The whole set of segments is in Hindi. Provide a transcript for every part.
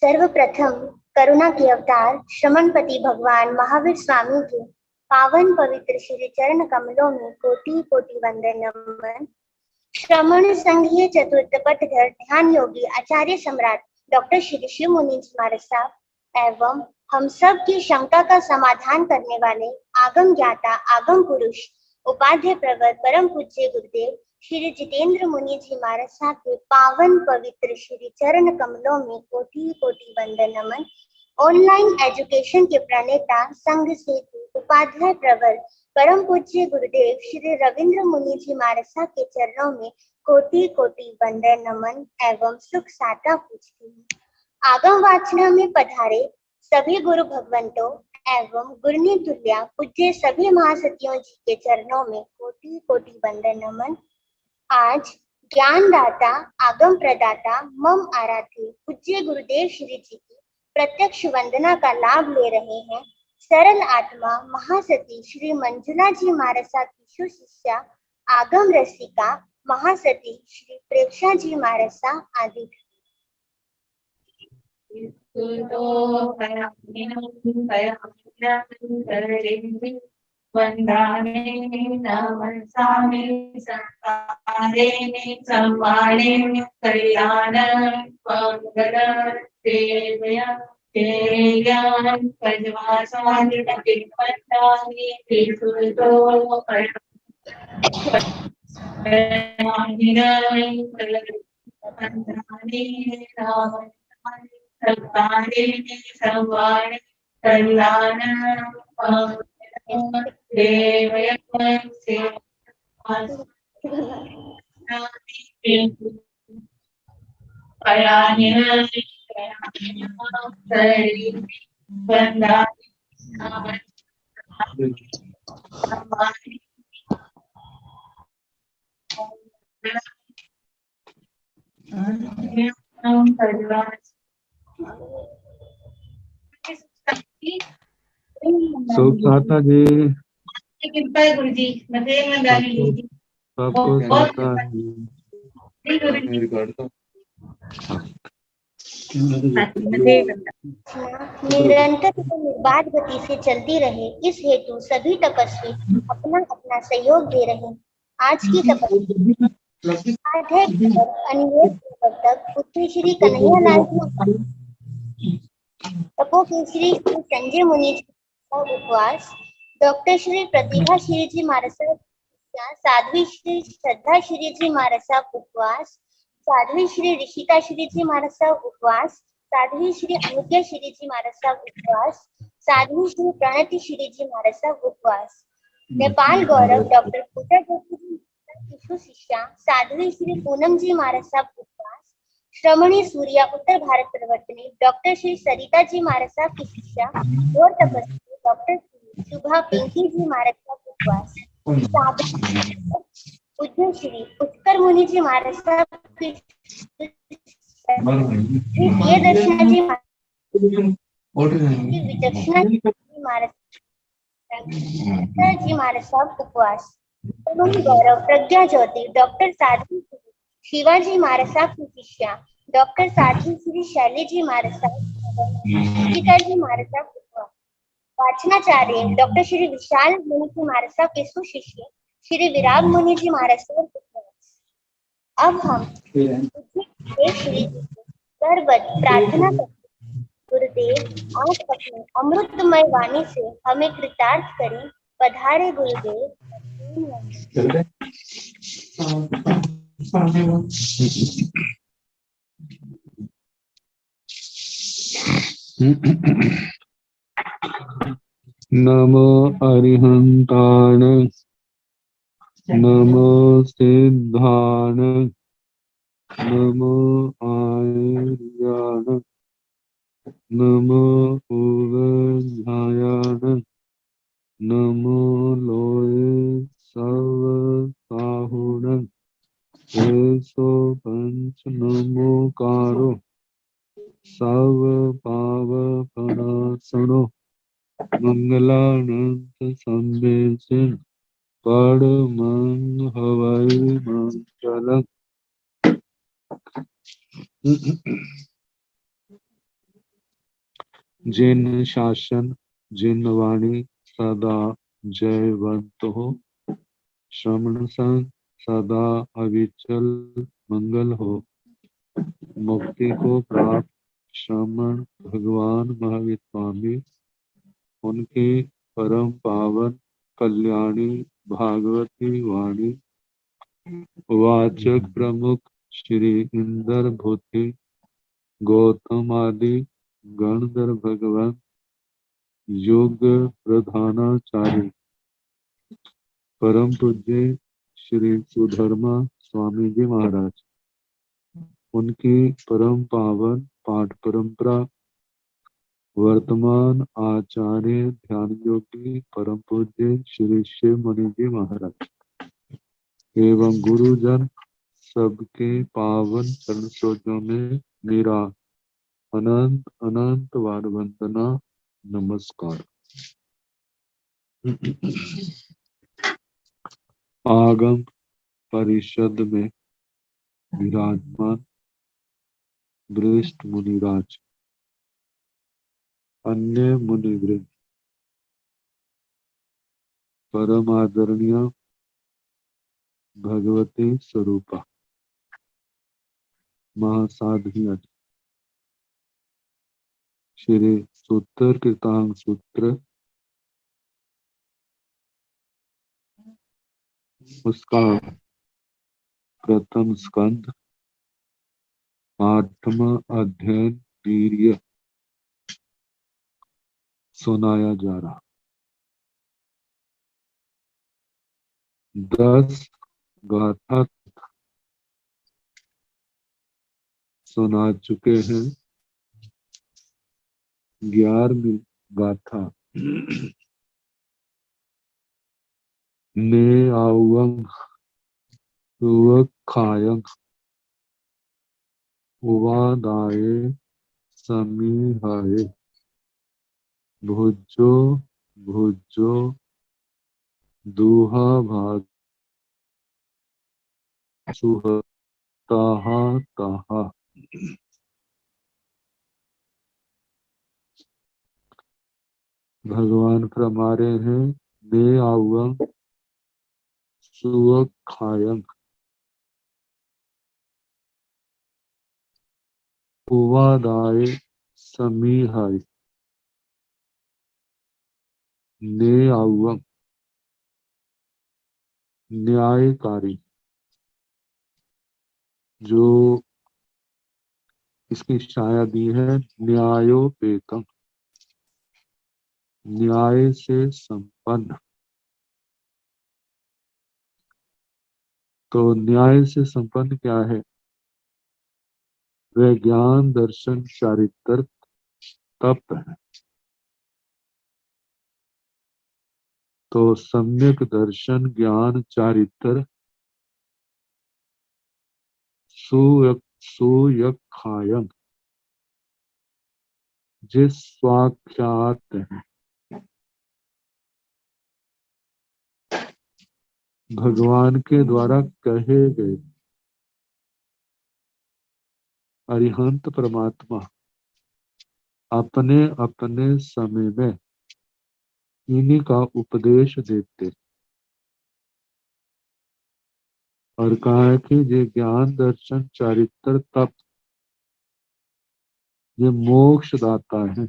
सर्वप्रथम करुणा के अवतार श्रमणपति भगवान महावीर स्वामी के पावन पवित्र श्री चरण कमलों में कोटि कोटि वंदन नमन। श्रमण संघीय चतुर्थ पटधर ध्यान योगी आचार्य सम्राट डॉक्टर श्री शिव मुनि जी महाराज साहब एवं हम सब की शंका का समाधान करने वाले आगम ज्ञाता आगम पुरुष उपाध्याय प्रवर परम पूज्य गुरुदेव श्री जितेंद्र मुनि जी महाराज साहब के पावन पवित्र श्री चरण कमलों में कोटि कोटि वंदन नमन। ऑनलाइन एजुकेशन के प्रणेता संघ सेतु उपाध्याय प्रवर परम पूज्य गुरुदेव श्री रविंद्र मुनि जी महाराज साहब के चरणों में कोटि कोटि वंदन नमन एवं सुख साता पूजती हूँ। आगम वाचना में पधारे सभी गुरु भगवंतों एवं गुरुनी तुल्या पूज्य सभी महासतियों जी के चरणों में कोटि कोटि वंदन नमन। आज ज्ञानदाता आगम प्रदाता मम आराध्य पूज्य गुरुदेव श्री जी की प्रत्यक्ष वंदना का लाभ ले रहे हैं सरल आत्मा महासती श्री मंजुला जी महाराज साहब की सुशिष्या आगम रसिका महासती श्री प्रेक्षा जी महाराज साहब आदि। वंदाने नमस्सामि संकारेणे सम्मानेन कल्याण मंगल सेवया तेयान पजवासानि पिपन्नानि त्रिसुतो वंदाने नमस्सामि संकारेणे सम्मानेन कल्याण सुखसाता जी कृपा है गुरु जी। सबको सुनता है। निरंतर निर्बाध गति से चलती रहे इस हेतु सभी तपस्वी अपना अपना सहयोग दे रहे हैं। आज की तपस्या तक पुत्री श्री कन्हैयालाल जी तपो केसरी श्री संजय मुनि जी का उपवास, डॉक्टर श्री प्रतिभा श्री जी महाराज साहब साध्वी श्री श्रद्धा श्री जी महाराज साहब उपवास, साध्वी श्री ऋषिता श्री जी महाराज साहब उपवास, साध्वी श्री अनुज्ञा श्री जी महाराज साहब उपवास, साध्वी श्री प्रणति श्री जी महाराज साहब उपवास। नेपाल गौरव डॉक्टर पूजा जोशी शिशु शिष्या साध्वी श्री पूनम जी महाराज साहब उपवास, श्रमणी सूर्या उत्तर भारत प्रवर्तनी डॉक्टर श्री सरिता जी महाराज साहब की शिष्या और तपस्वी डॉक्टर शुभा पिंकी जी महाराज साहब उपवास, पूज्य श्री उत्तर मुनि जी महाराज साहब की दर्शना जी विचक्षणा जी महाराज साहब उपवास। गौरव प्रज्ञा ज्योति डॉक्टर साध्वी शिवाजी महाराज साहब की शिष्या डॉक्टर साध्वी श्री शैली जी महाराज साहब जी महाराज साहब उपवास। वाचनाचार्य डॉक्टर श्री विशाल मुनि जी महाराज साहब के सुशिष्य श्री विराग मुनि जी महाराज साहब उपवास। अब हम श्री सर्वत प्रार्थना करते गुरुदेव आप अपने अमृतमय वाणी से हमें कृतार्थ करें। पधारे गुरुदेव। नमो अरिहंताण नमो सिद्धान नमो आर्यान नमो उगध्यायान नमो लोये सर्वसाहुण ऐसो पंच नमोकारो सर्व पाव प्रणासनो मंगलानंत संदेशन परमं हवै मंगलम्। जिन शासन जिन वाणी सदा जयवंत हो, श्रवण संग सदा अविचल मंगल हो। मुक्ति को प्राप्त श्रमण भगवान महावीर स्वामी, उनकी परम पावन कल्याणी भागवती वाणी वाचक प्रमुख श्री इंद्र भूति गौतम आदि गणधर भगवान योग प्रधानाचार्य परम पूज्य श्री सुधर्मा स्वामी जी महाराज, उनकी परम पावन पाठ परंपरा वर्तमान आचार्य ध्यान योगी परम पूज्य श्री शिव मुनि जी महाराज एवं गुरुजन सबके पावन चरण सरोजों में मेरा अनंत अनंत वार वंदना नमस्कार। आगम परिषद में विराजमान वरिष्ठ मुनिराज, अन्य मुनिवृंद, परम आदरणीय भगवती स्वरूपा महासाध्वी श्री सूत्र कृतांग सूत्र उसका प्रथम स्कंद 8वां अध्ययन वीर्य सुनाया जा रहा। 10 गाथा सुना चुके हैं। 11वीं गाथा ने आवंग खायंग उवादाय समीहाय भुजो भुजो दूहा भाग सुहताहा ताहा। भगवान फरमा रहे हैं ने आवंग खायंग उवादाय समीहाय। ने आवंग न्यायकारी, जो इसकी छाया दी है न्यायोपेतम, न्याय से संपन्न। तो न्याय से संपन्न क्या है? वह ज्ञान दर्शन चारित्र तप है। तो सम्यक दर्शन ज्ञान चारित्र सुयखायं जिस स्वाख्यात है, भगवान के द्वारा कहे गए अरिहंत परमात्मा अपने अपने समय में इन्हीं का उपदेश देते और कहा है कि ये ज्ञान दर्शन चारित्र तप ये मोक्ष दाता है,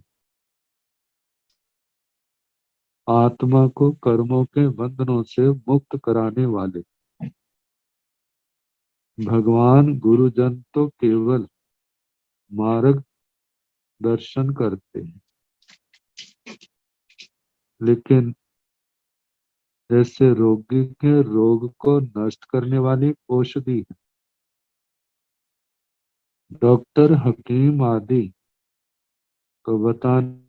आत्मा को कर्मों के बंधनों से मुक्त कराने वाले। भगवान गुरुजन तो केवल मार्ग दर्शन करते हैं, लेकिन जैसे रोगी के रोग को नष्ट करने वाली औषधि है, डॉक्टर हकीम आदि तो बताने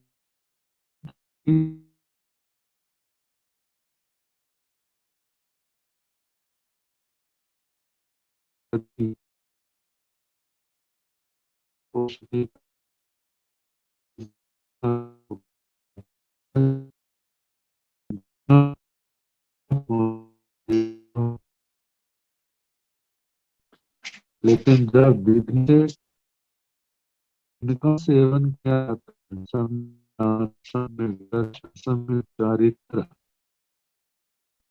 की औषधि लेकिन जब विधि से इनका सेवन किया जाता सम्यक चारित्र,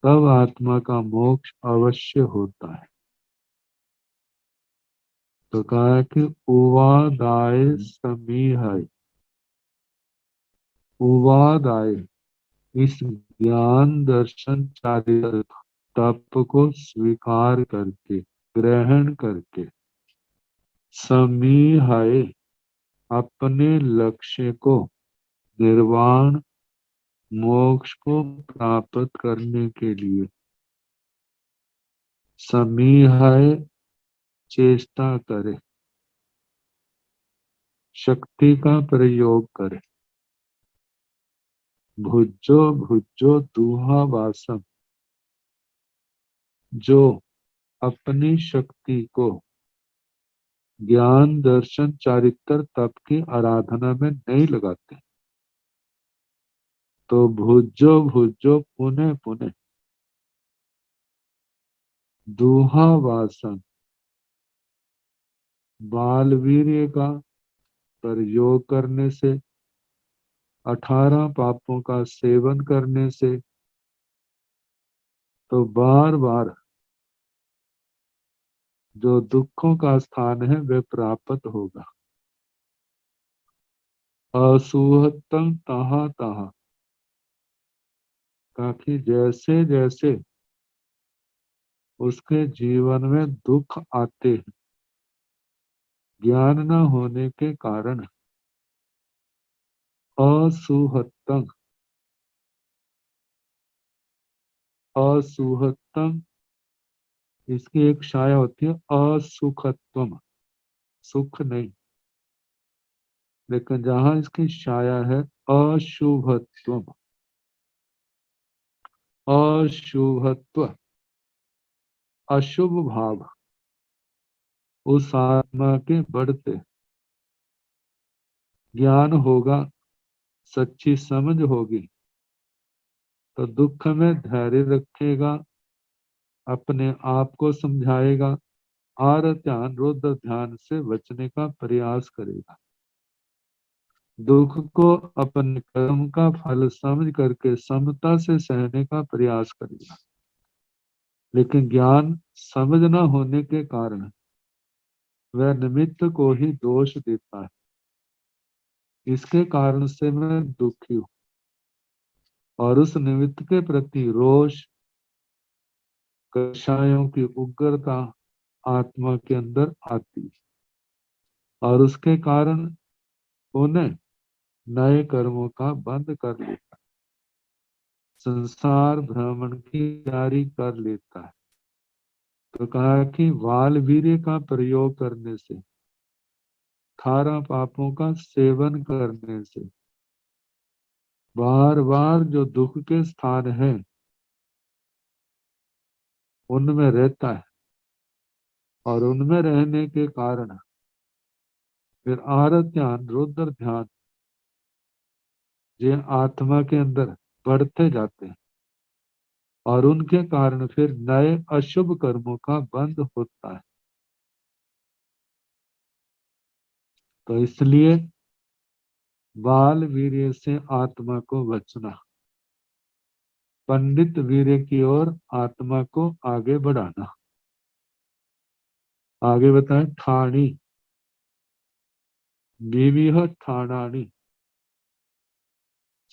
तब आत्मा का मोक्ष अवश्य होता है। तो कहा कि उवादाय समीहाय, उवादाय इस ज्ञान दर्शन चारित्र तप को स्वीकार करके, ग्रहण करके, समीहाय अपने लक्ष्य को, निर्वाण मोक्ष को प्राप्त करने के लिए समीहाय चेष्टा करे, शक्ति का प्रयोग करे। भुजो भुजो दुहा वासम, जो अपनी शक्ति को ज्ञान दर्शन चारित्र तप की आराधना में नहीं लगाते, तो भुजो भुजो पुनः पुनः दुहा वासन, बालवीर्य का प्रयोग करने से, 18 पापों का सेवन करने से, तो बार बार जो दुखों का स्थान है वह प्राप्त होगा। असुहतम तहा तहा, ताकि जैसे जैसे उसके जीवन में दुख आते हैं, ज्ञान न होने के कारण, असुहतम, असुहतम इसकी एक छाया होती है असुखत्वम, सुख नहीं, लेकिन जहां इसकी छाया है अशुभत्वम, अशुभत्व, अशुभ भाव उस आत्मा के बढ़ते, ज्ञान होगा, सच्ची समझ होगी, तो दुख में धैर्य रखेगा, अपने आप को समझाएगा और ध्यान, रुद्र ध्यान से बचने का प्रयास करेगा। दुख को अपने कर्म का फल समझ करके समता से सहने का प्रयास करेगा। लेकिन ज्ञान समझ न होने के कारण वह निमित्त को ही दोष देता है, इसके कारण से मैं दुखी हूं, और उस निमित्त के प्रति रोष, कषायों की उग्रता आत्मा के अंदर आती है, और उसके कारण उन्हें नए कर्मों का बंद कर लेता है, संसार भ्रमण की तैयारी कर लेता है। तो कहा कि वाल वीर्य का प्रयोग करने से, 18 पापों का सेवन करने से, बार बार जो दुख के स्थान है उनमें रहता है, और उनमें रहने के कारण फिर आरत ध्यान, रुद्र ध्यान ये आत्मा के अंदर बढ़ते जाते हैं, और उनके कारण फिर नए अशुभ कर्मों का बंध होता है। तो इसलिए बाल वीर्य से आत्मा को बचना, पंडित वीर्य की ओर आत्मा को आगे बढ़ाना। आगे बताएं, ठाणी विविह ठाणानी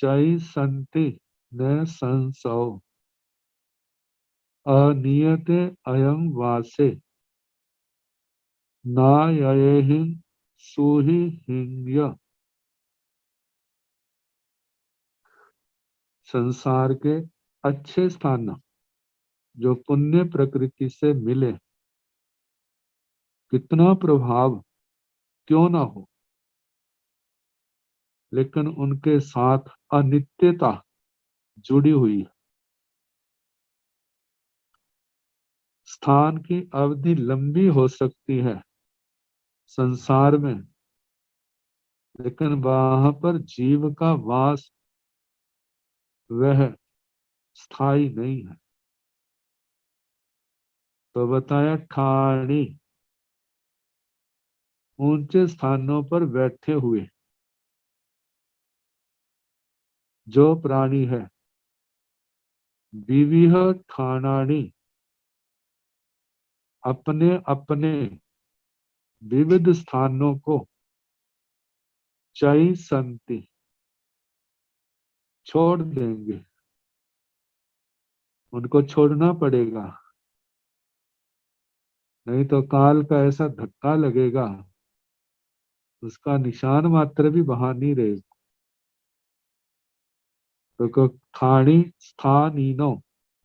चै संति न संसौ अनियते अयं वासे नायहिं सुहि हिंग्य। संसार के अच्छे स्थान जो पुण्य प्रकृति से मिले, कितना प्रभाव क्यों ना हो, लेकिन उनके साथ अनित्यता जुड़ी हुई है। स्थान की अवधि लंबी हो सकती है संसार में, लेकिन वहां पर जीव का वास वह स्थायी नहीं है। तो बताया ठाणी, ऊंचे स्थानों पर बैठे हुए, जो प्राणी है विविह स्थानानि अपने अपने विविध स्थानों को चई संति छोड़ देंगे, उनको छोड़ना पड़ेगा, नहीं तो काल का ऐसा धक्का लगेगा उसका निशान मात्र भी वहां नहीं रहेगा। तो स्थानी स्थानीनो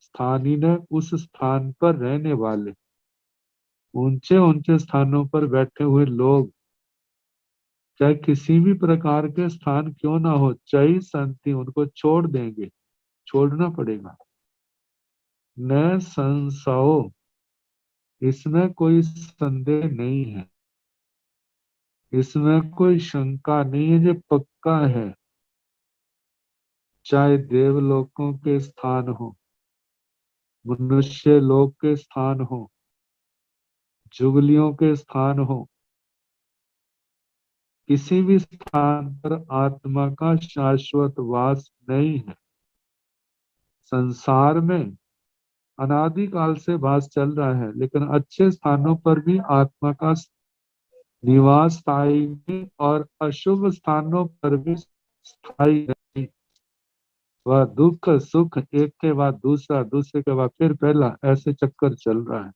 स्थानीन उस स्थान पर रहने वाले ऊंचे ऊंचे स्थानों पर बैठे हुए लोग, चाहे किसी भी प्रकार के स्थान क्यों ना हो, चई संति उनको छोड़ देंगे, छोड़ना पड़ेगा। न संशयो, इसमें कोई संदेह नहीं है, इसमें कोई शंका नहीं है, जो पक्का है। चाहे देवलोकों के स्थान हो, मनुष्य लोक के स्थान हो, जुगलियों के स्थान हो, किसी भी स्थान पर आत्मा का शाश्वत वास नहीं है। संसार में अनादिकाल से वास चल रहा है, लेकिन अच्छे स्थानों पर भी आत्मा का निवास स्थायी नहीं, और अशुभ स्थानों पर भी स्थायी नहीं। वह दुख सुख एक के बाद दूसरा, दूसरे के बाद फिर पहला, ऐसे चक्कर चल रहा है।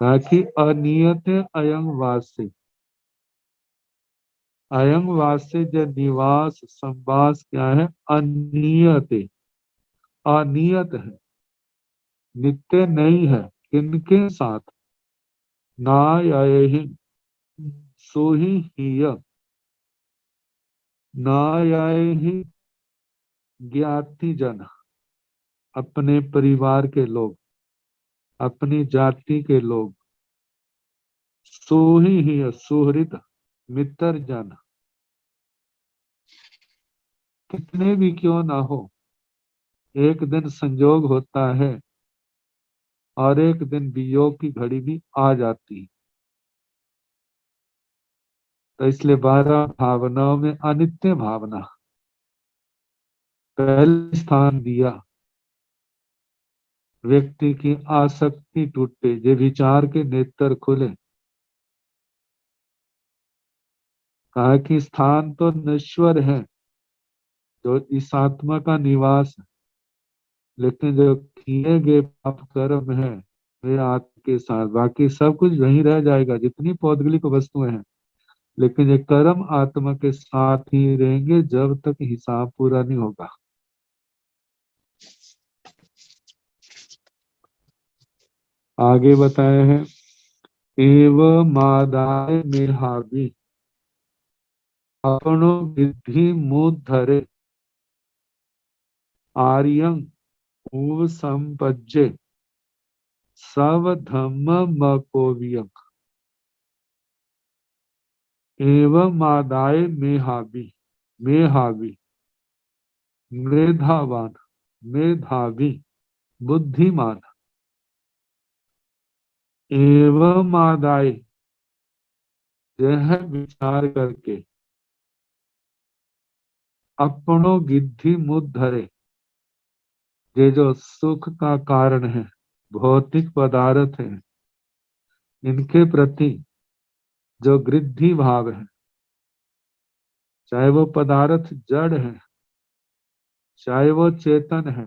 ताकि अनियत अयंग वासी, अयंग वासी जो निवास संवास क्या है, अनियत, अनियत है, नित्य नहीं है। किनके साथ? नायहि सोहि हिय, नायहि ज्ञाति जन, अपने परिवार के लोग, अपनी जाति के लोग, सोहि हिय सुहृद मित्र जन, कितने भी क्यों ना हो, एक दिन संयोग होता है और एक दिन वियोग की घड़ी भी आ जाती है। तो इसलिए 12 भावनाओं में अनित्य भावना पहले स्थान दिया। व्यक्ति की आसक्ति टूटे, जे विचार के नेत्र खुले। कहा कि स्थान तो नश्वर है, जो इस आत्मा का निवास है, लेकिन जो किए गए पाप कर्म है वे आत्मा के साथ, बाकी सब कुछ वहीं रह जाएगा, जितनी पौद्गलिक वस्तुएं हैं, लेकिन ये कर्म आत्मा के साथ ही रहेंगे जब तक हिसाब पूरा नहीं होगा। आगे बताए हैं, एव मादाय में हावी अपनो विधि मुद धरे आर्यं उव संपज्जे सव धम्म मकोवियं। एवं मादाय मेहावी, मेहावी मेधावान, मेधावी बुद्धिमान, एवं मादाय यह विचार करके अपनो गिद्धि मुद धरे, ये जो सुख का कारण है, भौतिक पदार्थ है, इनके प्रति जो गृद्धि भाव है, चाहे वो पदार्थ जड़ है चाहे वो चेतन है,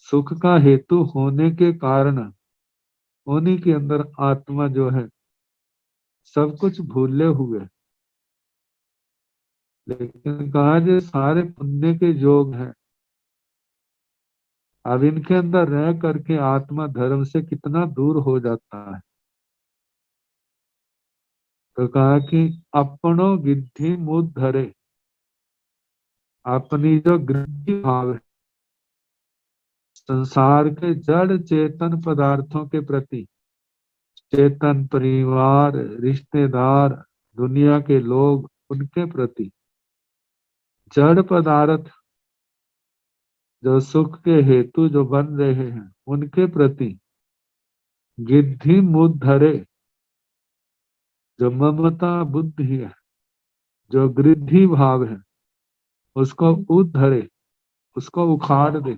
सुख का हेतु होने के कारण उन्हीं के अंदर आत्मा जो है सब कुछ भूले हुए। लेकिन कहा जो सारे पुण्य के योग है, अब इनके अंदर रह करके आत्मा धर्म से कितना दूर हो जाता है। तो कहा कि अपनो गिद्धि मुद धरे, अपनी जो गृद्धि भाव है संसार के जड़ चेतन पदार्थों के प्रति, चेतन परिवार, रिश्तेदार, दुनिया के लोग, उनके प्रति, जड़ पदार्थ जो सुख के हेतु जो बन रहे हैं उनके प्रति गिद्धि मुद धरे, जो ममता बुद्धि है, जो गृद्धि भाव है उसको उद्धरे, उसको उखाड़ दे,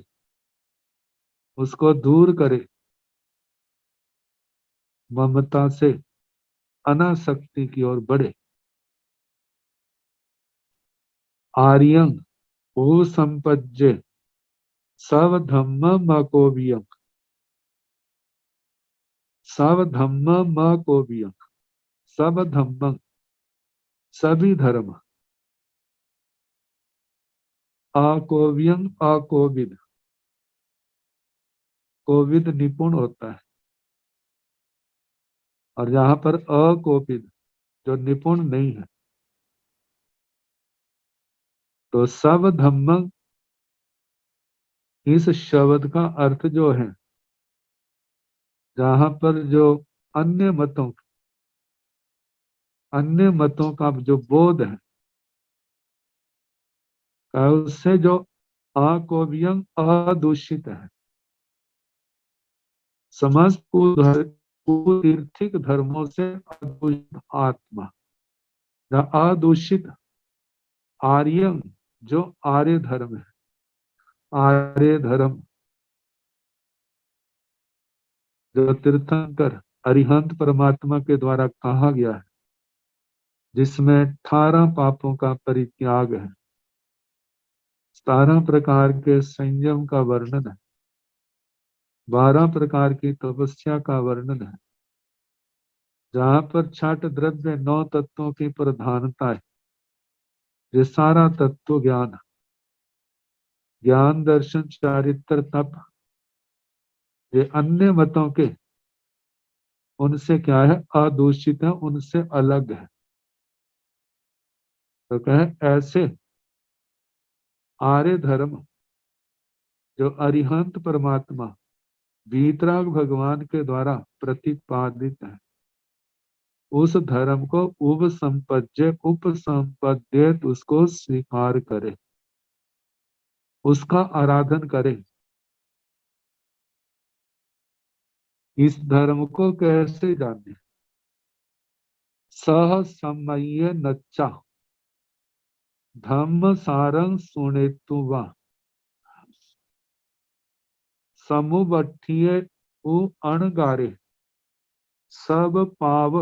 उसको दूर करे, ममता से अनासक्ति की ओर बढ़े। आर्यं ओ संपज्य सब धम्म मकोबियं, सब धम्म मकोबियं, सब धम्म सभी धर्म, अकोवियं अकोविद, कोविद निपुण होता है, और जहां पर अकोविद जो निपुण नहीं है, तो सब धम्म इस शब्द का अर्थ जो है, जहां पर जो अन्य मतों का जो बोध है, उससे जो अकोवियं अदूषित है, समस्त तीर्थिक धर्मों से अदूषित आत्मा, अदूषित आर्यन जो आर्य धर्म है, आर्य धर्म जो तीर्थंकर अरिहंत परमात्मा के द्वारा कहा गया है, जिसमें 18 पापों का परित्याग है, 17 प्रकार के संयम का वर्णन है, 12 प्रकार की तपस्या का वर्णन है, जहां पर 6 द्रव्य 9 तत्वों की प्रधानता है। ये सारा तत्व ज्ञान, ज्ञान दर्शन चारित्र तप, ये अन्य मतों के उनसे क्या है, अदूषित है, उनसे अलग है। तो कहे ऐसे आर्य धर्म जो अरिहंत परमात्मा वीतराग भगवान के द्वारा प्रतिपादित है, उस धर्म को उपसंपद्येत उसको स्वीकार करे, उसका आराधन करे। इस धर्म को कैसे जाने? सह समय नच्चा धम्म सारंग सुनेतु वा समुबठिये उ अणगारे सब पाव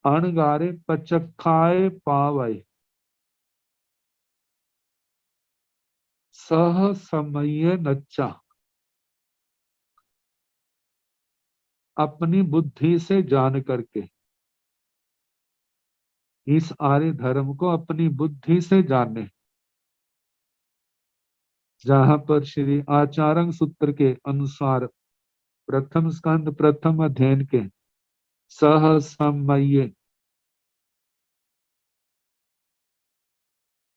अणगारे पचखाए पावय सह समय नच्चा, अपनी बुद्धि से जान करके, इस आर्य धर्म को अपनी बुद्धि से जाने, जहां पर श्री आचार्य सूत्र के अनुसार प्रथम स्कंद प्रथम अध्ययन के सह समय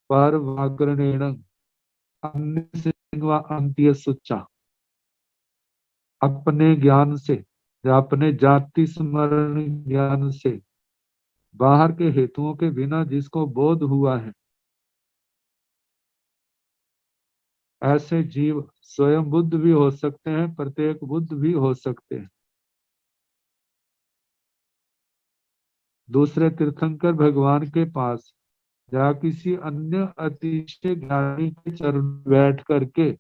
पर व्याकरणेन अन्य से अंत्य सुच्चा, अपने ज्ञान से या अपने जाति स्मरण ज्ञान से बाहर के हेतुओं के बिना जिसको बोध हुआ है, ऐसे जीव स्वयं बुद्ध भी हो सकते हैं, प्रत्येक बुद्ध भी हो सकते हैं। दूसरे तीर्थंकर भगवान के पास या किसी अन्य अतिशय ज्ञानी के चरण बैठ करके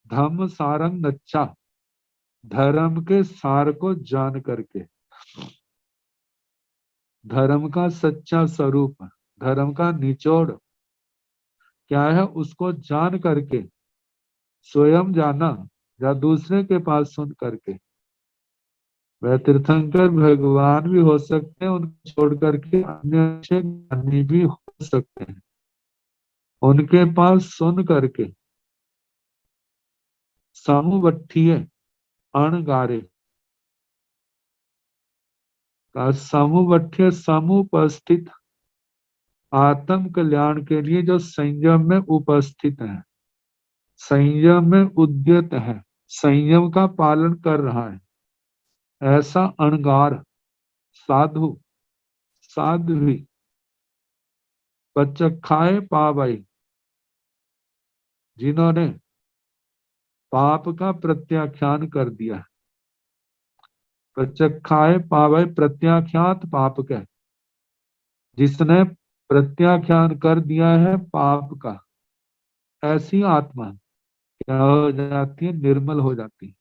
धम्म सारंग नच्चा, धर्म के सार को जान करके, धर्म का सच्चा स्वरूप, धर्म का निचोड़ क्या है, उसको जान करके, स्वयं जाना या दूसरे के पास सुन करके, वह तीर्थंकर भगवान भी हो सकते हैं, उनको छोड़ करके अन्य ज्ञानी भी हो सकते हैं। उनके पास सुन करके समुबठिये अणगारे का समुबठ्य समुपस्थित, आत्म कल्याण के लिए जो संयम में उपस्थित है, संयम में उद्यत है, संयम का पालन कर रहा है, ऐसा अणगार साधु साध्वी पचखाए पावई, जिन्होंने पाप का प्रत्याख्यान कर दिया। प्रचखाए पावई प्रत्याख्यात पाप के, जिसने प्रत्याख्यान कर दिया है पाप का, ऐसी आत्मा क्या हो जाती है? निर्मल हो जाती है,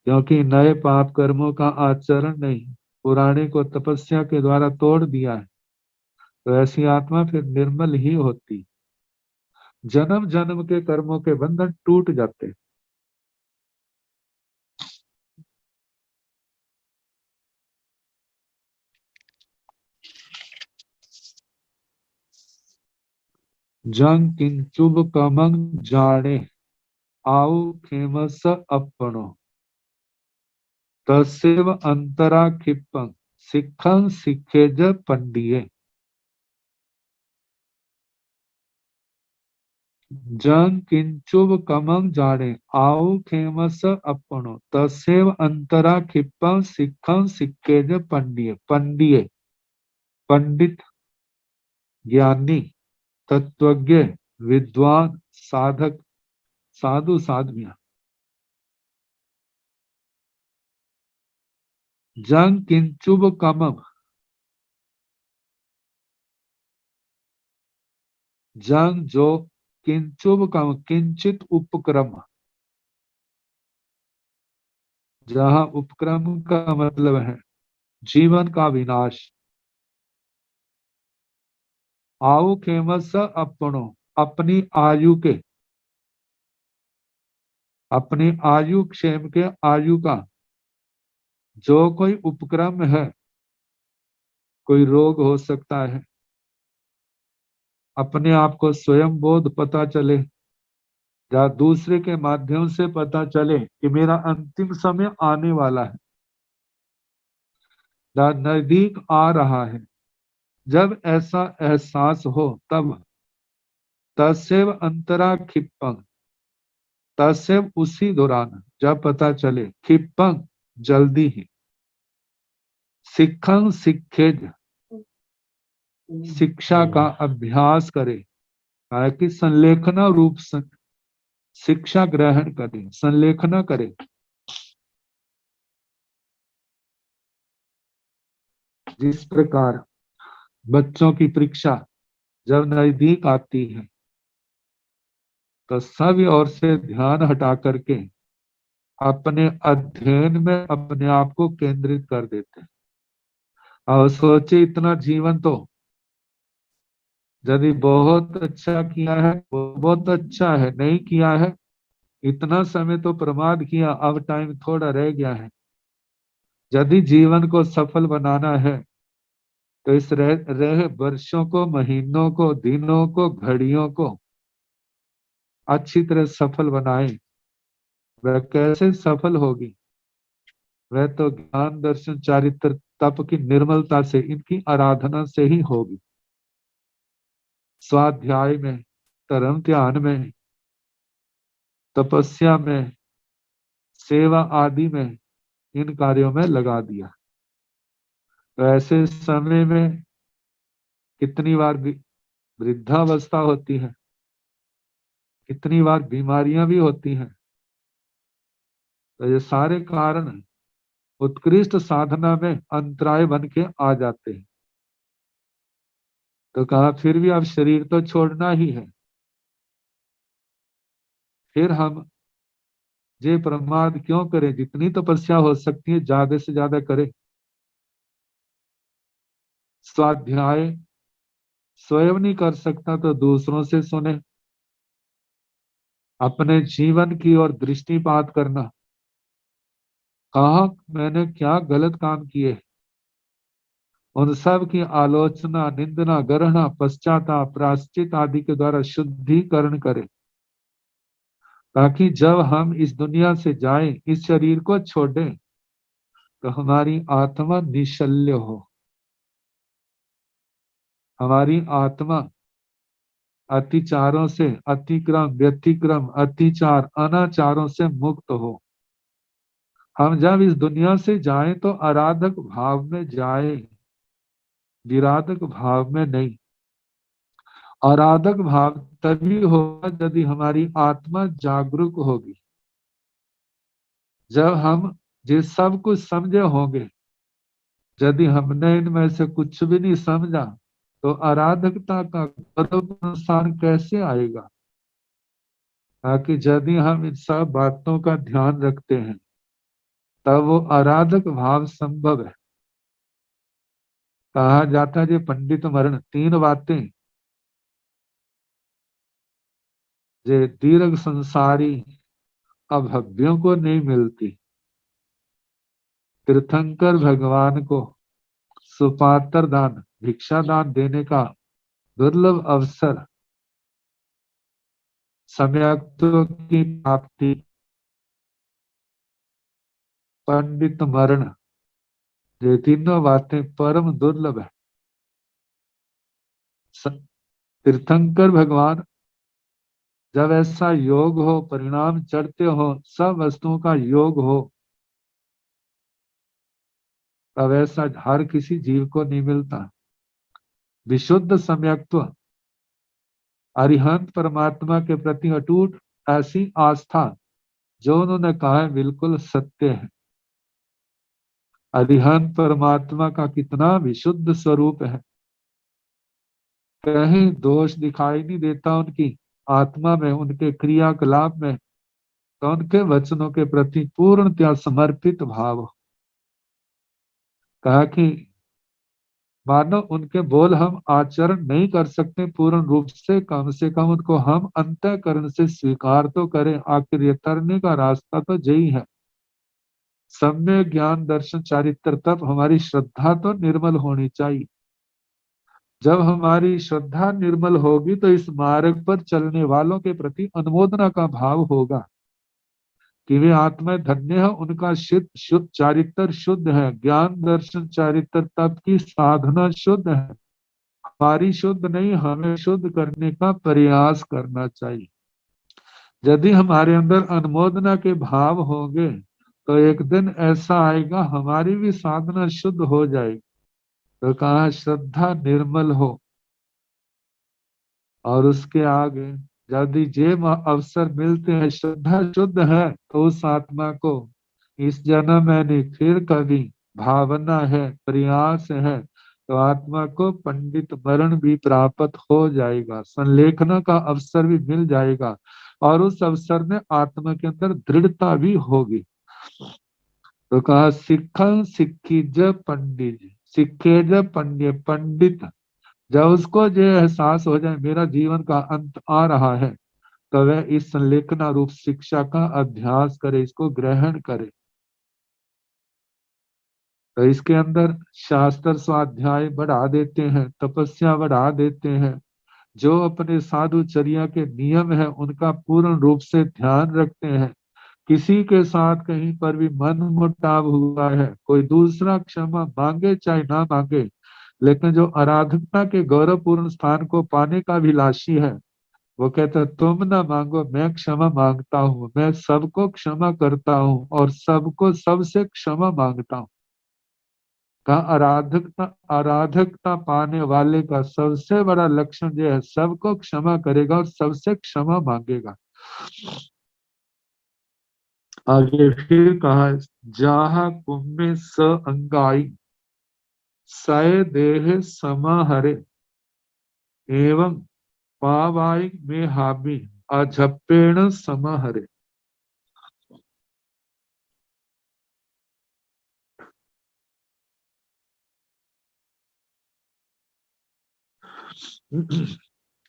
क्योंकि नए पाप कर्मों का आचरण नहीं, पुराने को तपस्या के द्वारा तोड़ दिया है। तो ऐसी आत्मा फिर निर्मल ही होती, जन्म जन्म के कर्मों के बंधन टूट जाते। जंग किंचुब कमंग जाने आउ खेमस अपनो तस्व अंतरा खिप्पं सिखं सिखेज पंडिये। जंग किंचुब कमंग जाने आउ खेमस अपनो तस्व अंतरा खिप्पं सिखं सिखेज पंडिये। पंडिये पंडित, ज्ञानी, तत्वज्ञ, विद्वान, साधक, साधु साध्वियां। जंग किंचुब कमम, जंग जो किंचुब कम, किंचित उपक्रम, जहां उपक्रम का मतलब है जीवन का विनाश। आओ खेमस अपनो, अपनी आयु के, अपनी आयु क्षेम के, आयु का जो कोई उपक्रम है, कोई रोग हो सकता है, अपने आप को स्वयं बोध पता चले, या दूसरे के माध्यम से पता चले कि मेरा अंतिम समय आने वाला है या नजदीक आ रहा है, जब ऐसा एहसास हो तब तस्व अंतरा खिप्पंग, तस्व उसी दौरान जब पता चले, खिप्पंग जल्दी ही, सिखंग सिखेज शिक्षा का अभ्यास करे, कि संलेखना रूप शिक्षा ग्रहण करे, संलेखना करे। जिस प्रकार बच्चों की परीक्षा जब नजदीक आती है तो सभी ओर से ध्यान हटा करके अपने अध्ययन में अपने आप को केंद्रित कर देते हैं। और सोचे इतना जीवन तो यदि बहुत अच्छा किया है वो बहुत अच्छा है, नहीं किया है इतना समय तो प्रमाद किया, अब टाइम थोड़ा रह गया है। यदि जीवन को सफल बनाना है तो इस रहे वर्षों को, महीनों को, दिनों को, घड़ियों को अच्छी तरह सफल बनाए। वह कैसे सफल होगी? वह तो ज्ञान, दर्शन, चारित्र, तप की निर्मलता से, इनकी आराधना से ही होगी। स्वाध्याय में, धर्म ध्यान में, तपस्या में, सेवा आदि में, इन कार्यों में लगा दिया। तो ऐसे समय में कितनी बार वृद्धावस्था होती है, कितनी बार बीमारियां भी होती हैं। तो ये सारे कारण उत्कृष्ट साधना में अंतराय बन के आ जाते हैं। तो कहा फिर भी अब शरीर तो छोड़ना ही है। फिर हम ये प्रमाद क्यों करें? जितनी तपस्या हो सकती है ज्यादा से ज्यादा करें। स्वाध्याय स्वयं नहीं कर सकता तो दूसरों से सुने। अपने जीवन की ओर दृष्टिपात करना, कहा मैंने क्या गलत काम किए, उन सब की आलोचना, निंदना, गणना, पश्चाताप, प्रायश्चित आदि के द्वारा शुद्धिकरण करें, ताकि जब हम इस दुनिया से जाएं, इस शरीर को छोड़ें, तो हमारी आत्मा निशल्य हो, हमारी आत्मा अतिचारों से, अतिक्रम, व्यतिक्रम, अतिचार, अनाचारों से मुक्त हो। हम जब इस दुनिया से जाएं तो आराधक भाव में जाएं, विराधक भाव में नहीं। आराधक भाव तभी होगा यदि हमारी आत्मा जागरूक होगी। जब हम जिस सब कुछ समझे होंगे यदि हमने इनमें से कुछ भी नहीं समझा तो आराधकता का गौरव अनुसार कैसे आएगा। ताकि यदि हम इन सब बातों का ध्यान रखते हैं तब वो आराधक भाव संभव है। कहा जाता है, ये पंडित मरण तीन बातें जे दीर्घ संसारी अभव्यों को नहीं मिलती। तीर्थंकर भगवान को सुपात्र दान भिक्षा दान देने का दुर्लभ अवसर, सम्यक्त्व की प्राप्ति, पंडित मरण, ये तीनों बातें परम दुर्लभ है। तीर्थंकर भगवान जब ऐसा योग हो, परिणाम चढ़ते हो, सब वस्तुओं का योग हो, तब ऐसा हर किसी जीव को नहीं मिलता। विशुद्ध सम्यक्त्व, अरिहंत परमात्मा के प्रति अटूट ऐसी आस्था जो उन्होंने कहा है बिल्कुल सत्य है। अरिहंत परमात्मा का कितना विशुद्ध स्वरूप है, कहीं दोष दिखाई नहीं देता उनकी आत्मा में, उनके क्रियाकलाप में। तो उनके वचनों के प्रति पूर्णतया समर्पित भाव। कहा कि मानो उनके बोल हम आचरण नहीं कर सकते पूर्ण रूप से कम उनको हम अंतःकरण से स्वीकार तो करें। आखिर ये तरने का रास्ता तो यही है, सम्यक ज्ञान दर्शन चारित्र। तब हमारी श्रद्धा तो निर्मल होनी चाहिए। जब हमारी श्रद्धा निर्मल होगी तो इस मार्ग पर चलने वालों के प्रति अनुमोदना का भाव होगा कि वे आत्मा धन्य है, उनका शुद्ध शुद्ध चारित्र शुद्ध है, ज्ञान दर्शन चारित्र तप की साधना शुद्ध है। हमारी शुद्ध नहीं, हमें शुद्ध करने का प्रयास करना चाहिए। यदि हमारे अंदर अनुमोदना के भाव होंगे तो एक दिन ऐसा आएगा हमारी भी साधना शुद्ध हो जाएगी। तो कहा श्रद्धा निर्मल हो, और उसके आगे यदि जे अवसर मिलते हैं, श्रद्धा शुद्ध है तो उस आत्मा को इस जन्म में नहीं, फिर कभी भावना है, प्रयास है, तो आत्मा को पंडित मरण भी प्राप्त हो जाएगा, संलेखना का अवसर भी मिल जाएगा, और उस अवसर में आत्मा के अंदर दृढ़ता भी होगी। तो कहा सिखल सिक्खी जब पंडित, सिखे जब पंडित, पंडित जब उसको जो एहसास हो जाए मेरा जीवन का अंत आ रहा है, तो वह इस संलेखना रूप शिक्षा का अभ्यास करे, इसको ग्रहण करे। तो इसके अंदर शास्त्र स्वाध्याय बढ़ा देते हैं, तपस्या बढ़ा देते हैं। जो अपने साधुचर्या के नियम है उनका पूर्ण रूप से ध्यान रखते हैं। किसी के साथ कहीं पर भी मन मुटाव हुआ है, कोई दूसरा क्षमा मांगे चाहे ना मांगे, लेकिन जो आराधकता के गौरवपूर्ण स्थान को पाने का अभिलाषी है, वो कहता है तुम ना मांगो, मैं क्षमा मांगता हूँ, मैं सबको क्षमा करता हूँ और सबको सबसे क्षमा मांगता हूँ। का आराधकता पाने वाले का सबसे बड़ा लक्षण जो है सबको क्षमा करेगा और सबसे क्षमा मांगेगा। आगे फिर कहा जहा कुंभ स अंगाई सय देह समाहरे एवं पावाई में हाबी अझप्पेण समाहरे।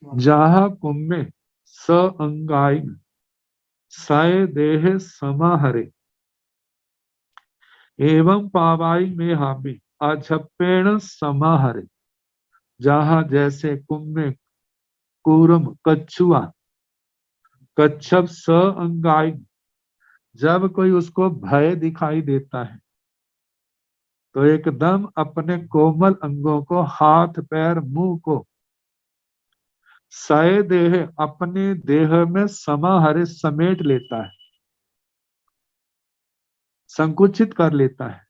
जहा कुंभ स अंगाई सय देह समाहरे एवं पावाई में हाबी अझप्पेण समाहरे। जहां जैसे कुंभ में कूर्म कछुआ, कच्छप स अंगाई, जब कोई उसको भय दिखाई देता है तो एकदम अपने कोमल अंगों को, हाथ पैर मुंह को, सय देह अपने देह में समाहरे समेट लेता है, संकुचित कर लेता है।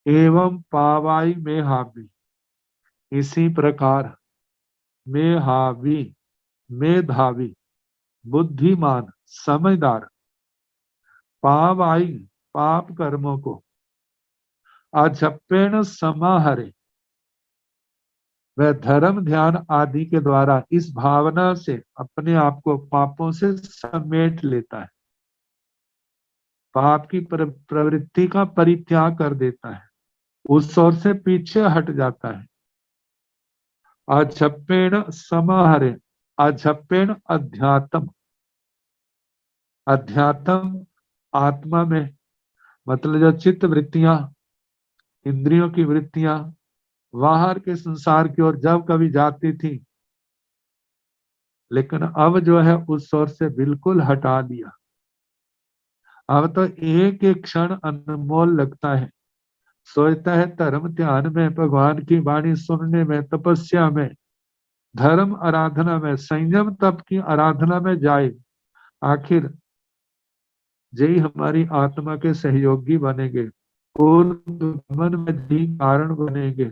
एवं पावाई में हावी, इसी प्रकार में हावी, मेधावी, बुद्धिमान, समझदार, पावाई पाप कर्मों को, अझप्पेण समाहरे, वह धर्म ध्यान आदि के द्वारा इस भावना से अपने आप को पापों से समेट लेता है, पाप की प्रवृत्ति का परित्याग कर देता है, उस ओर से पीछे हट जाता है। अझप्पेण समाहरे, अझप्पेण अध्यात्म, अध्यात्म आत्मा में, मतलब जो चित्त वृत्तियां, इंद्रियों की वृत्तियां बाहर के संसार की ओर जब कभी जाती थी, लेकिन अब जो है उस ओर से बिल्कुल हटा दिया। अब तो एक एक क्षण अनमोल लगता है, सोचता है धर्म ध्यान में, भगवान की वाणी सुनने में, तपस्या में, धर्म आराधना में, संयम तप की आराधना में जाए, आखिर यही हमारी आत्मा के सहयोगी बनेंगे, मन में यही कारण बनेंगे।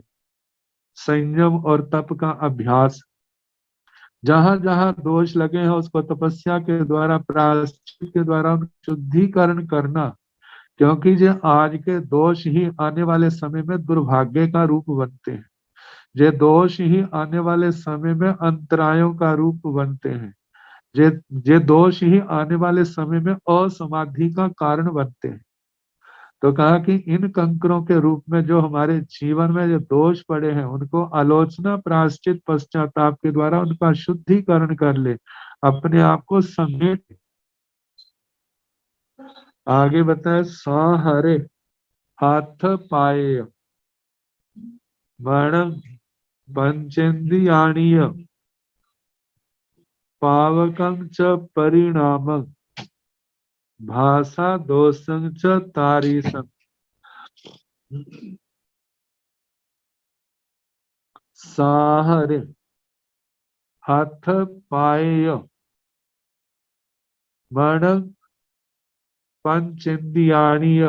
संयम और तप का अभ्यास, जहां जहां दोष लगे हैं उसको तपस्या के द्वारा, प्रायश्चित के द्वारा शुद्धिकरण करना, क्योंकि ये आज के दोष ही आने वाले समय में दुर्भाग्य का रूप बनते हैं, ये दोष ही आने वाले समय में अंतरायों का रूप बनते हैं, ये ये दोष ही आने वाले समय में असमाधि का कारण बनते हैं। तो कहा कि इन कंकरों के रूप में जो हमारे जीवन में जो दोष पड़े हैं, उनको आलोचना प्रायश्चित पश्चाताप के द्वारा उनका शुद्धिकरण कर ले, अपने आप को समेट। आगे बताए, साहरे हाथ पाए मरण पंचेन्द्रियाणीय पावकं च परिणामं भाषा दोषं च तारीसं। साहरे हाथ पाए मरण पंचेन्द्रियाणीय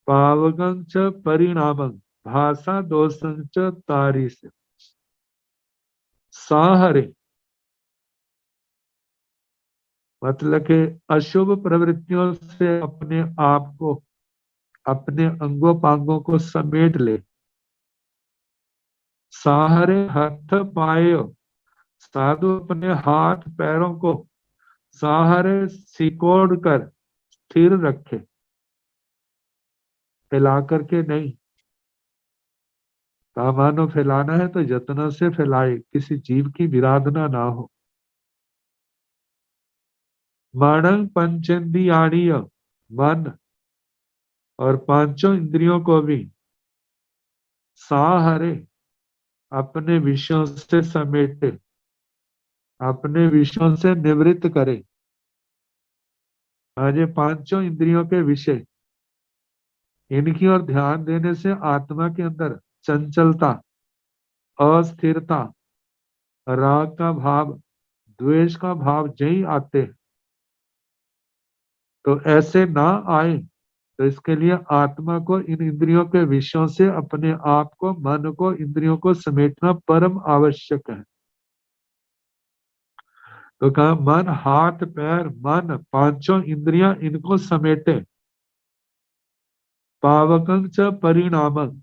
पावकं च परिणामं भाषा दोषं च तारीसं। साहरे मतलब कि अशुभ प्रवृत्तियों से अपने आप को, अपने अंगों पांगों को समेट ले। साहरे हाथ पाए, साधु अपने हाथ पैरों को सहारे सिकोड़ कर स्थिर रखे, फैला करके नहीं। सामानो फैलाना है तो यत्न से फैलाए, किसी जीव की विराधना ना हो। मानव पंचेन्द्रियाणीय, मन और पांचों इंद्रियों को भी सहारे अपने विषयों से समेटे, अपने विषयों से निवृत्त करे। आज ये पांचों इंद्रियों के विषय, इनकी ओर ध्यान देने से आत्मा के अंदर चंचलता, अस्थिरता, राग का भाव, द्वेष का भाव यही आते हैं। तो ऐसे ना आए तो इसके लिए आत्मा को इन इंद्रियों के विषयों से अपने आप को, मन को, इंद्रियों को समेटना परम आवश्यक है। तो कहा मन, हाथ पैर, मन, पांचों इंद्रियां, इनको समेटे। पावकं च परिणामं,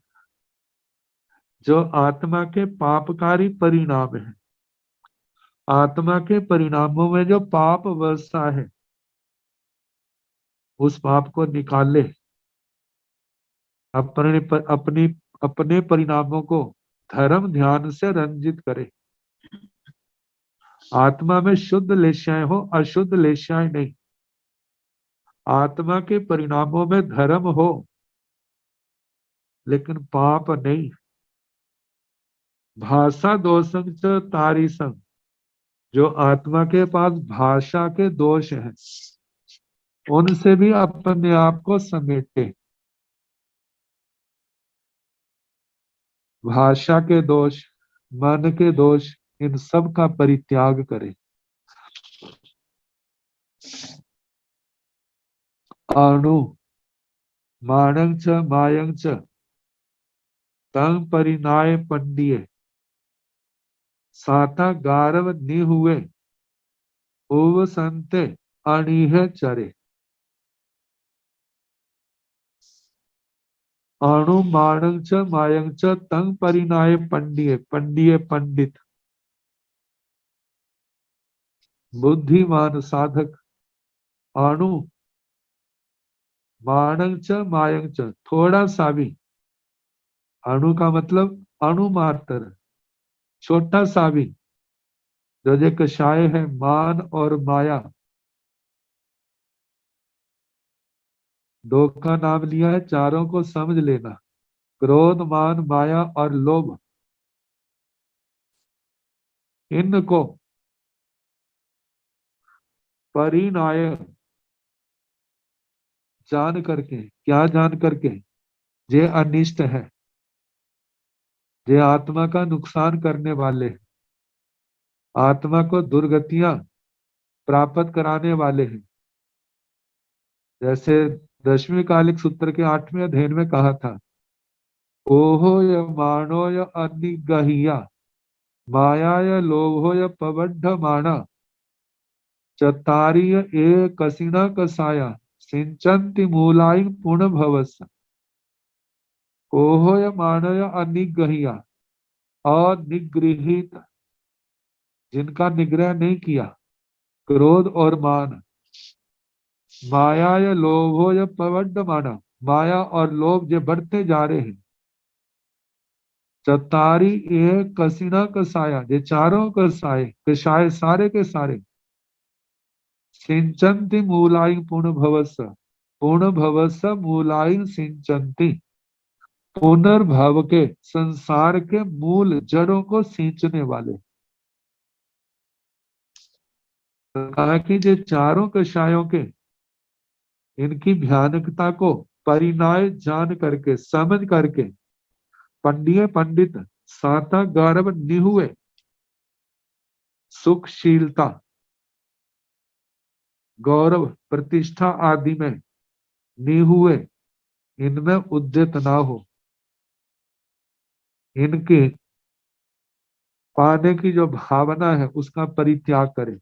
जो आत्मा के पापकारी परिणाम है, आत्मा के परिणामों में जो पाप अवस्था है, उस पाप को निकाले, अपने परिणामों को धर्म ध्यान से रंजित करे। आत्मा में शुद्ध लेशाएं हो, अशुद्ध लेशाएं नहीं। आत्मा के परिणामों में धर्म हो लेकिन पाप नहीं। भाषा दोषं च तारीसं, जो आत्मा के पास भाषा के दोष हैं, उनसे भी अपने आप को समेटे। भाषा के दोष, मन के दोष, इन सब का परित्याग करे। अणु माणं च मायं च तंग परिणाय पंडिये, साता गारव नि हुए उव संते अणिह चरे। अणु माणं च मायं च तंग परिणाय पंडिये पंडिये पंडित बुद्धिमान साधक। अणु माणं च मायं च थोड़ा सा भी, अणु का मतलब अणु मात्र, छोटा सा भी, जो जे कषाय है मान और माया, दो का नाम लिया है, चारों को समझ लेना। क्रोध मान माया और लोभ, इनको परिणाय जान करके, क्या जान करके, ये अनिष्ट है, ये आत्मा का नुकसान करने वाले हैं, आत्मा को दुर्गतियां प्राप्त कराने वाले हैं। जैसे दशवीं कालिक सूत्र के 8वें अध्याय में कहा था, ओहो य मानो य अनिगहिया माया य लोभो य पबड्ढ माना चतारीय ए कसिना कसाया सिंचंति मूलाई पुण्य भवस। ओहो य मानो य अनिगहिया, अनिगृहित, जिनका निग्रह नहीं किया, क्रोध और मान, माया या लोभो या पवड्ड माना, माया और लोभ जो बढ़ते जा रहे हैं, चतारी ये कसिना कसाया, ये चारों कसाए कसाए सारे के सारे, सिंचंती मूलाई पूर्ण भवस, पूर्ण भवस मूलाई सिंचंती, पुनर्भव के संसार के मूल जड़ों को सींचने वाले। तो कहा कि ये चारों कषायों के, इनकी भयानकता को परिणाय जान करके, समझ करके, पंडिय पंडित साता गौरव निहुए, सुखशीलता गौरव प्रतिष्ठा आदि में निहुए, इनमें उद्यत ना हो, इनके पाने की जो भावना है उसका परित्याग करें।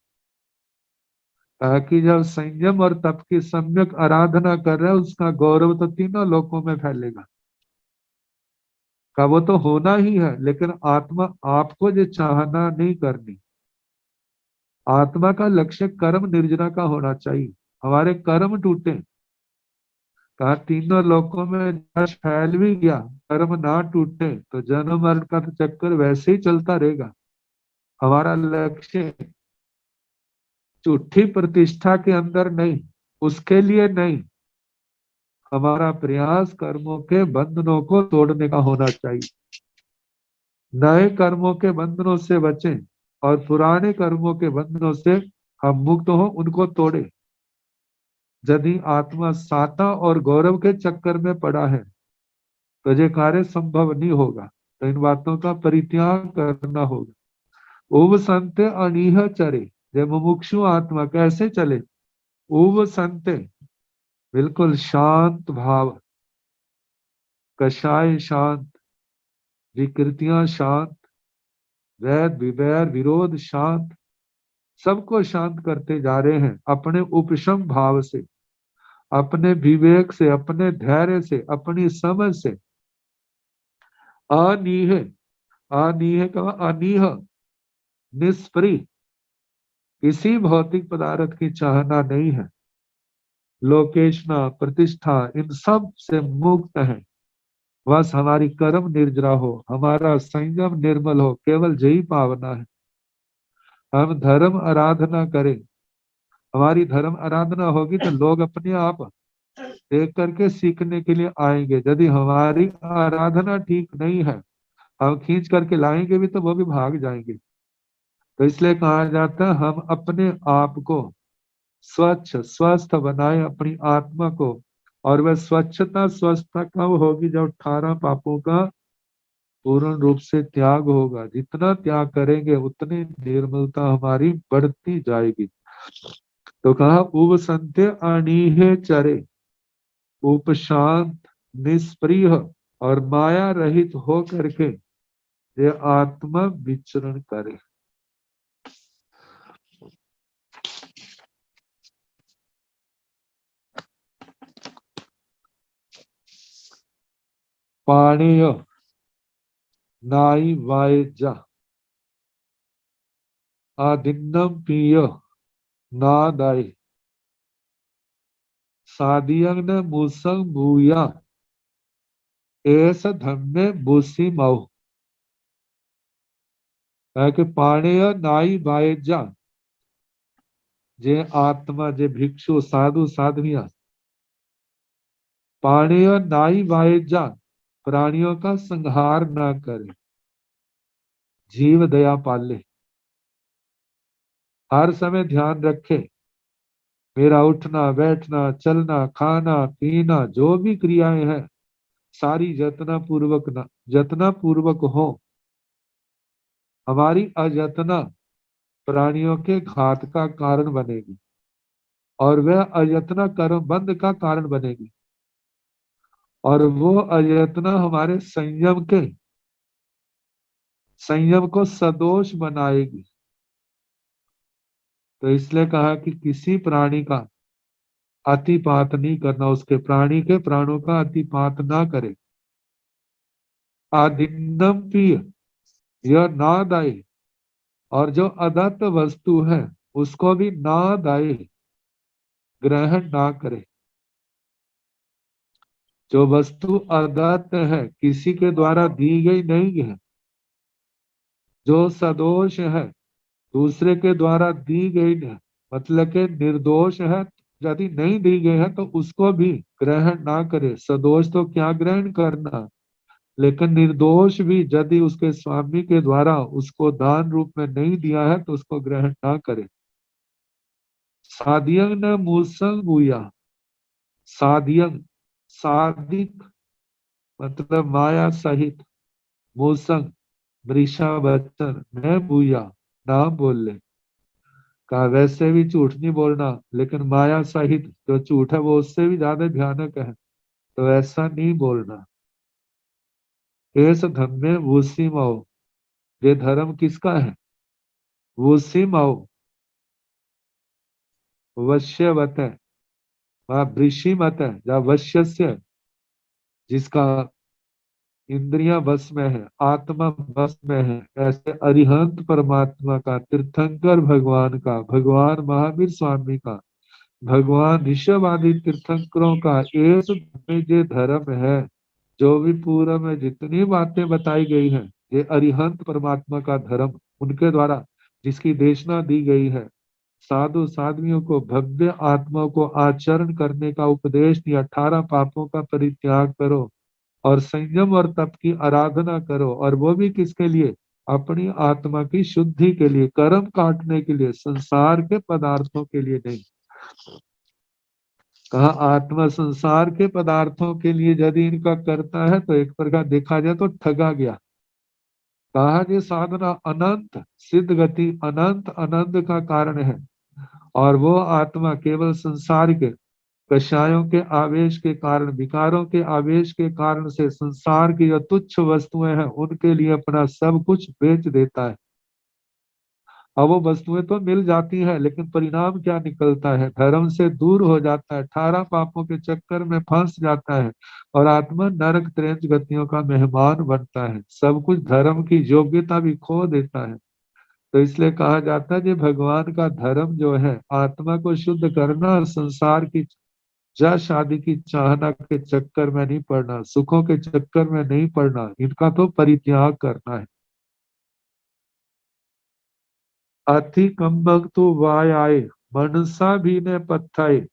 ताकि जब संयम और तप की सम्यक आराधना कर रहे हैं, उसका गौरव तो तीनों लोकों में फैलेगा। का वो तो होना ही है, लेकिन आत्मा आपको जो चाहना नहीं करनी, आत्मा का लक्ष्य कर्म निर्जना का होना चाहिए। हमारे कर्म टूटे, कहा तीनों लोकों में यश फैल भी गया, कर्म ना टूटे तो जन्म मरण का तो चक्कर वैसे ही चलता रहेगा। हमारा लक्ष्य झूठी प्रतिष्ठा के अंदर नहीं, उसके लिए नहीं, हमारा प्रयास कर्मों के बंधनों को तोड़ने का होना चाहिए। नए कर्मों के बंधनों से बचें और पुराने कर्मों के बंधनों से हम मुक्त हो, उनको तोड़े। यदि आत्मा साता और गौरव के चक्कर में पड़ा है तो ये कार्य संभव नहीं होगा, तो इन बातों का परित्याग करना होगा। उव संते अनीह चरे, ये मुमुक्षु आत्मा कैसे चले? उव संते, बिल्कुल शांत भाव, कषाय शांत, विकृतियां शांत, वैर विवैर विरोध शांत, सबको शांत करते जा रहे हैं अपने उपशम भाव से, अपने विवेक से, अपने धैर्य से, अपनी समझ से। अनीह, अनीह का अनीह, निष्प्रिय, किसी भौतिक पदार्थ की चाहना नहीं है, लोकेशना प्रतिष्ठा इन सब से मुक्त है। बस हमारी कर्म निर्जरा हो, हमारा संयम निर्मल हो, केवल यही पावना है। हम धर्म आराधना करें, हमारी धर्म आराधना होगी तो लोग अपने आप देख करके सीखने के लिए आएंगे। यदि हमारी आराधना ठीक नहीं है, हम खींच करके लाएंगे भी तो वो भी भाग जाएंगे। तो इसलिए कहा जाता है हम अपने आप को स्वच्छ स्वस्थ बनाए, अपनी आत्मा को। और वह स्वच्छता स्वस्थता कब होगी? जब 18 पापों का पूर्ण रूप से त्याग होगा। जितना त्याग करेंगे उतनी निर्मलता हमारी बढ़ती जाएगी। तो कहा उप संत्य अनीहे चरे, उपशांत, निष्प्रिय और माया रहित हो करके ये आत्मा विचरण करे। पाणेय नाई वायजा आदिन्नम पीय नादाय सादियंग न मूसंग भूया एस धम्मे बुसी मऊ है कि पाणेय नाई वायजा जे आत्मा जे भिक्षु साधु साध्वियां पाणेय नाई वायजा प्राणियों का संहार ना करे, जीव दया पाले, हर समय ध्यान रखे मेरा उठना बैठना चलना खाना पीना जो भी क्रियाएं हैं सारी जतना पूर्वक हो। हमारी अयतना प्राणियों के घात का कारण बनेगी और वह अयतना कर्म बंध का कारण बनेगी और वो अयतना हमारे संयम को सदोष बनाएगी। तो इसलिए कहा कि किसी प्राणी का अतिपात नहीं करना, उसके प्राणी के प्राणों का अतिपात ना करे। आदिन्नम प्रिय यह नादाय और जो अदत्त वस्तु है उसको भी नादाय ग्रहण ना करे। जो वस्तु अदत्त है किसी के द्वारा दी गई नहीं है, जो सदोष है दूसरे के द्वारा दी गई है मतलब के निर्दोष है, यदि नहीं दी गई है तो उसको भी ग्रहण ना करे। सदोष तो क्या ग्रहण करना, लेकिन निर्दोष भी यदि उसके स्वामी के द्वारा उसको दान रूप में नहीं दिया है तो उसको ग्रहण ना करे। साधियंग न मूसंग बुया, साधियंग साधिक मतलब माया सहित, मूसंग मृषा वचन न बुया ना बोल ले। कहा वैसे भी झूठ नहीं बोलना लेकिन माया सहित जो झूठ है वो उससे भी ज्यादा भयानक है, तो ऐसा नहीं बोलना। एस धम्मे वूसी माओ, ये धर्म किसका है? वूसी माओ वश्यवत है, वह वृषि मत है या वश्य से, जिसका इंद्रियां वश में है आत्मा वश में है, ऐसे अरिहंत परमात्मा का, तीर्थंकर भगवान का, भगवान महावीर स्वामी का, भगवान ऋषभ आदि तीर्थंकरों का ये धर्म है। जो भी पूर्व में जितनी बातें बताई गई हैं ये अरिहंत परमात्मा का धर्म, उनके द्वारा जिसकी देशना दी गई है। साधु साध्वियों को भव्य आत्मा को आचरण करने का उपदेश दिया। 18 पापों का परित्याग करो और संयम और तप की आराधना करो, और वो भी किसके लिए? अपनी आत्मा की शुद्धि के लिए, कर्म काटने के लिए, संसार के पदार्थों के लिए नहीं। कहा आत्मा संसार के पदार्थों के लिए यदि इनका करता है तो एक प्रकार देखा जाए तो ठगा गया। कहा ये साधना अनंत सिद्ध गति अनंत आनंद का कारण है, और वो आत्मा केवल संसार के कषायों के आवेश के कारण, विकारों के आवेश के कारण से संसार की जो तुच्छ वस्तुएं हैं उनके लिए अपना सब कुछ बेच देता है। अब वो वस्तुएं तो मिल जाती है लेकिन परिणाम क्या निकलता है? धर्म से दूर हो जाता है, 18 पापों के चक्कर में फंस जाता है और आत्मा नरक त्रेंच गतियों का मेहमान बनता है, सब कुछ धर्म की योग्यता भी खो देता है। तो इसलिए कहा जाता है कि भगवान का धर्म जो है आत्मा को शुद्ध करना और संसार की जा शादी की चाहना के चक्कर में नहीं पड़ना, सुखों के चक्कर में नहीं पड़ना, इनका तो परित्याग करना है। अति कंबक तो वाय आए मनसा भी ने पत्थाए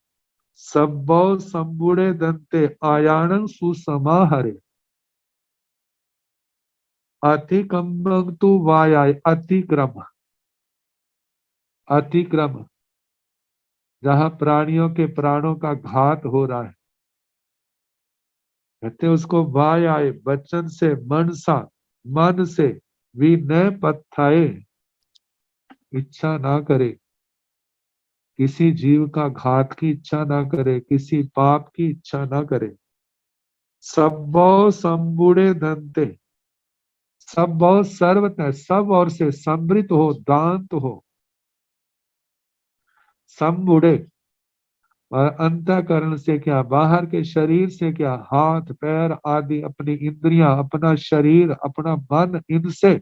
सब्बो संबुड़े दंते आयाण सुसमाहरे। अति कंबक तो वाय आए, अतिक्रम, अतिक्रम जहां प्राणियों के प्राणों का घात हो रहा है कहते उसको वाय आए, वचन से, मनसा मन से, विनय पत्थाए इच्छा ना करे, किसी जीव का घात की इच्छा ना करे, किसी पाप की इच्छा ना करे। सब्बो संबुड़े धनते, सब बहुत सर्वतः सब और से समृद्ध हो, दांत हो। संबुड़े और अंतःकरण से क्या, बाहर के शरीर से क्या, हाथ पैर आदि अपनी इंद्रियां, अपना शरीर, अपना मन, इनसे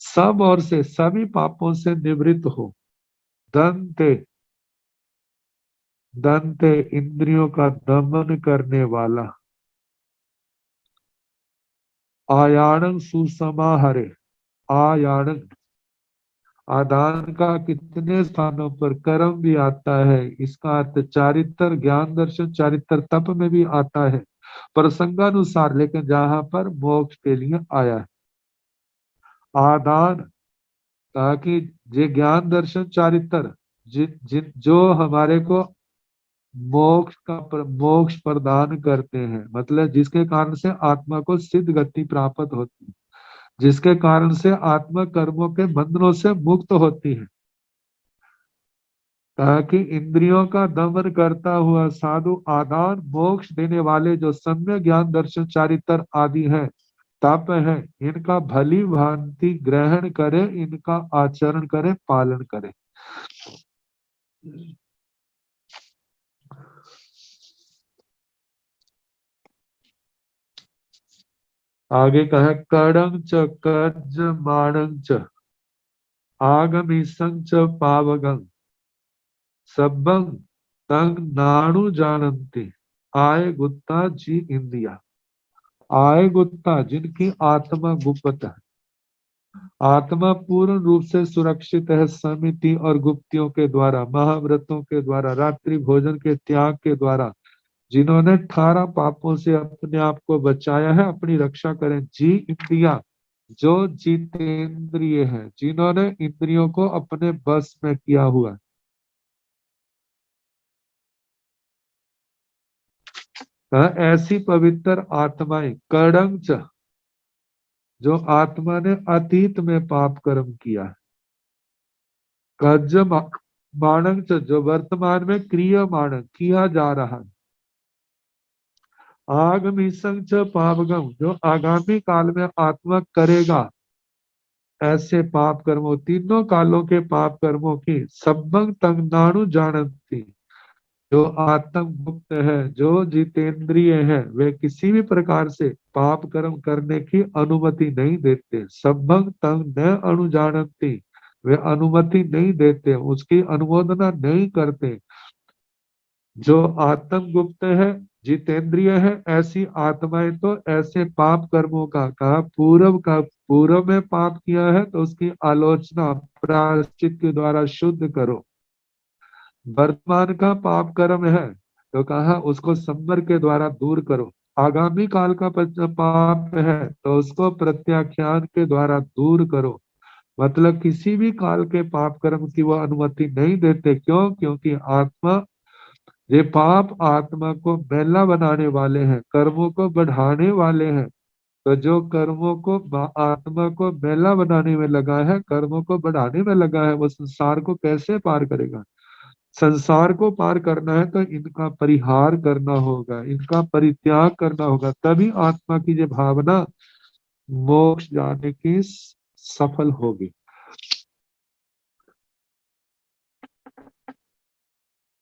सब और से सभी पापों से निवृत्त हो। दंते, दंते इंद्रियों का दमन करने वाला। आयाणं सुसमाहरे, आयाणं, आदान का कितने स्थानों पर कर्म भी आता है। इसका अर्थ चारित्र, ज्ञान दर्शन चारित्र तप में भी आता है प्रसंगानुसार, लेकिन जहां पर मोक्ष के लिए आया है। आदान, ताकि ये ज्ञान दर्शन चारित्र जिन जिन जो हमारे को मोक्ष प्रदान करते हैं, मतलब जिसके कारण से आत्मा को सिद्ध गति प्राप्त होती है, जिसके कारण से आत्मा कर्मों के बंधनों से मुक्त होती है। ताकि इंद्रियों का दमन करता हुआ साधु आदान मोक्ष देने वाले जो सम्य ज्ञान दर्शन चारित्र आदि है, तप है, इनका भली भांति ग्रहण करे, इनका आचरण करे, पालन करे। आगे कहा कडं च कर्जमाणं च आगमिसं च पावगं सब्बं तंग नाणु जानन्ति। आय गुप्ता जी इंदिया। आय गुप्ता, जिनकी आत्मा गुप्त है, आत्मा पूर्ण रूप से सुरक्षित है समिति और गुप्तियों के द्वारा, महाव्रतों के द्वारा, रात्रि भोजन के त्याग के द्वारा, जिन्होंने 18 पापों से अपने आप को बचाया है, अपनी रक्षा करें। जी इंद्रिया, जो जितेंद्रिय है, जिन्होंने इंद्रियों को अपने बस में किया हुआ है। ऐसी पवित्र आत्माएं कडंच, जो आत्मा ने अतीत में पाप कर्म किया है। कज माणंच, जो वर्तमान में क्रियमाण किया जा रहा है। आगमी संच पापगम, जो आगामी काल में आत्मा करेगा ऐसे पाप कर्मों, तीनों कालों के पाप कर्मों की सब्बंग तंगनाणु जानती, जो आत्म गुप्त है, जो जितेंद्रिय है, वे किसी भी प्रकार से पाप कर्म करने की अनुमति नहीं देते। सब्बंग तंग न अनुजानती, वे अनुमति नहीं देते, उसकी अनुमोदना नहीं करते। जो आत्म गुप्त है, जितेंद्रिय है, ऐसी आत्माएं तो ऐसे पाप कर्मों का कहा, पूर्व में पाप किया है तो उसकी आलोचना प्रायश्चित के द्वारा शुद्ध करो। वर्तमान का पाप कर्म है तो कहा उसको संवर के द्वारा दूर करो। आगामी काल का पाप है तो उसको प्रत्याख्यान के द्वारा दूर करो। मतलब किसी भी काल के पाप कर्म की वो अनुमति नहीं देते। क्यों? क्योंकि आत्मा, ये पाप आत्मा को मैला बनाने वाले हैं, कर्मों को बढ़ाने वाले हैं। तो जो कर्मों को आत्मा को मैला बनाने में लगा है, कर्मों को बढ़ाने में लगा है, वो संसार को कैसे पार करेगा? संसार को पार करना है तो इनका परिहार करना होगा, इनका परित्याग करना होगा, तभी आत्मा की ये भावना मोक्ष जाने की सफल होगी।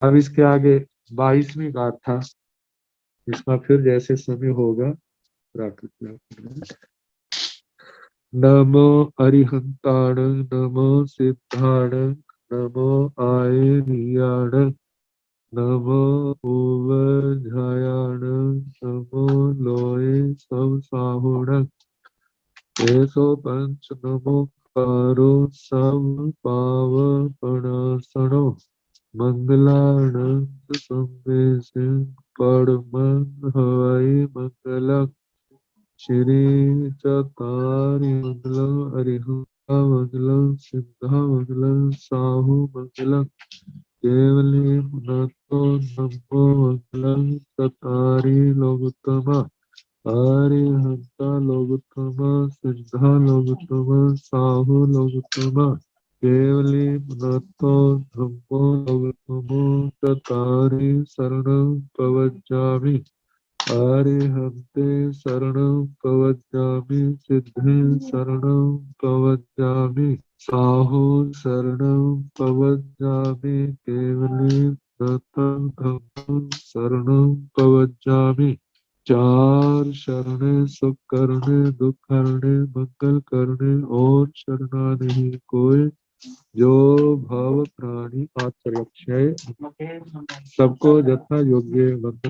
अब इसके आगे 22वीं गाथा, इसका फिर जैसे समय होगा प्राकृतिक। नमो अरिहंताण, नमो सिद्धाण, नमो आयनियाण, नमो उवझायाण, नमो लोये सब साहुण। ऐसो पंच नमो कारो सब पावपणासनो। मंगलानंद संदेश परमं हवै मंगलम्। श्री चतारि मंगलम, अरिहंता मंगलम, सिद्धा मंगलम, साहु मंगलम, केवली नतो नमो मंगलम। चतारि लोकोत्तमा, अरिहंता लोकोत्तमा, सिद्धा लोकोत्तमा, साहु लोकोत्तमा, केवली नतो नमो लोकोत्तमो। चतारि शरणं प्रवज्जामि, अरिहन्ते शरणं प्रवज्जामि, सिद्धे शरणं प्रवज्जामि, साहु शरणं प्रवज्जामि, केवली ततं धम्मं शरणं प्रवज्जामि। चार शरणे सुख करने दुख करने मंगल करने और शरणा नहीं कोई जो भव प्राणी आत्मरक्षय सबको यथा योग्य वंदन